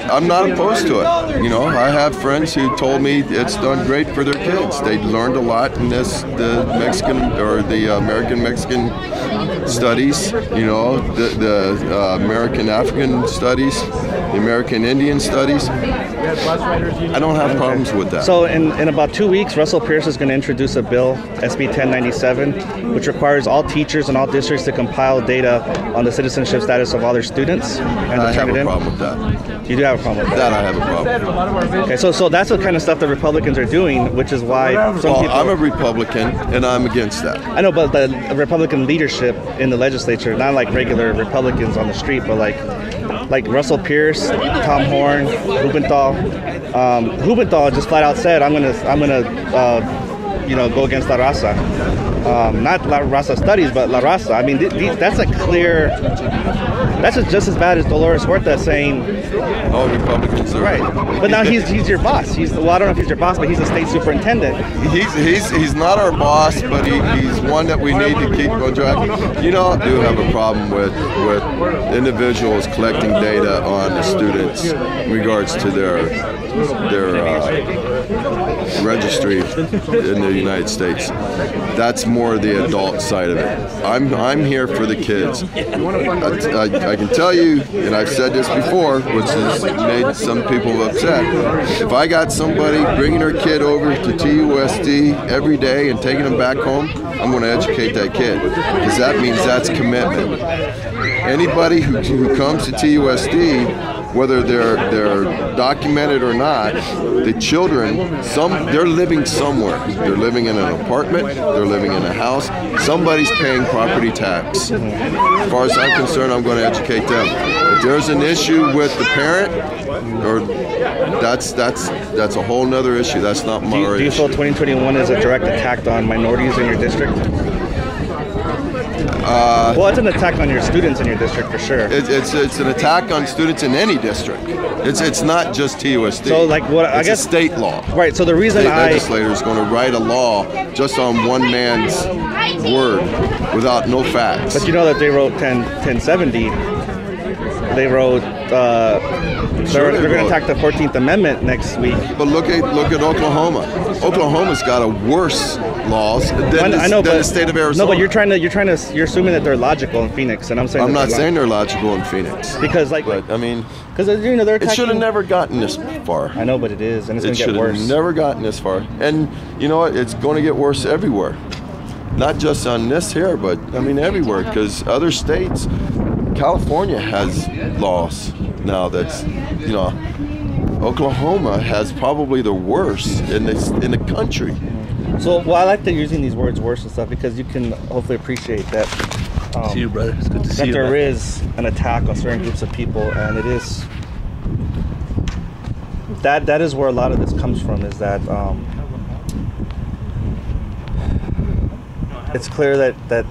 I'm not opposed to it. You know, I have friends who told me it's done great for their kids. They learned a lot in the Mexican or the American Mexican studies. You know, the American African studies, the American Indian studies. I don't have problems with that. So in about 2 weeks, Russell Pierce is going to introduce a bill, SB 1097, which requires all teachers and all districts to compile data on the citizenship status of all their students. And I have a problem with that. You do have a problem with that? That I have a problem. Okay, so that's the kind of stuff that Republicans are doing, which is why some people... I'm a Republican, and I'm against that. I know, but the Republican leadership in the legislature, not like regular Republicans on the street, but like Russell Pierce, Tom Horn, Hubenthal. Hubenthal just flat out said, "I'm gonna, go against La Raza." Not La Raza Studies, but La Raza. I mean, that's a clear. That's just as bad as Dolores Huerta saying. Oh, Republicans are right. But now he's your boss. I don't know if he's your boss, but he's a state superintendent. He's not our boss, but he's one that we need to keep on track. You know, I do have a problem with individuals collecting data on the students in regards to their registry in the United States. That's more the adult side of it. I'm here for the kids. I can tell you, and I've said this before, which has made some people upset. If I got somebody bringing their kid over to TUSD every day and taking them back home, I'm going to educate that kid, because that means that's commitment. Anybody who comes to TUSD, whether they're documented or not, the children, they're living somewhere. They're living in an apartment, they're living in a house, somebody's paying property tax. As far as I'm concerned, I'm going to educate them. If there's an issue with the parent, or that's a whole nother issue. That's not my issue. Do you feel 2021 is a direct attack on minorities in your district? Well, it's an attack on your students in your district for sure. It's an attack on students in any district. It's not just TUSD. So, like, what I guess it's a state law. Right. So the reason the legislator is going to write a law just on one man's word without no facts. But you know that they wrote 1070. They wrote. They're going to attack the 14th Amendment next week. But look at Oklahoma. Oklahoma's got a worse laws than the state of Arizona. No, but you're assuming that they're logical in Phoenix, and I'm not saying they're logical in Phoenix. Because I mean, because they're attacking. It should have never gotten this far. I know, but it is, and it's going to get worse. It should have never gotten this far, and you know what? It's going to get worse everywhere. Not just on this here, but I mean everywhere, because other states, California has laws now that's, you know, Oklahoma has probably the worst in the country. So, well, I like that you're using these words "worse" and stuff, because you can hopefully appreciate that. See you, brother. It's good to see you. That there is an attack on certain groups of people, and it is that is where a lot of this comes from. Is that it's clear that.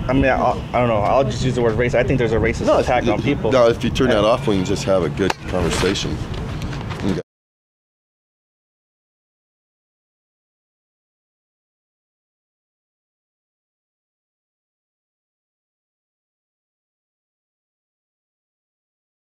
I mean, I don't know. I'll just use the word race. I think there's a racist attack on people. No, if you turn that off, we can just have a good conversation.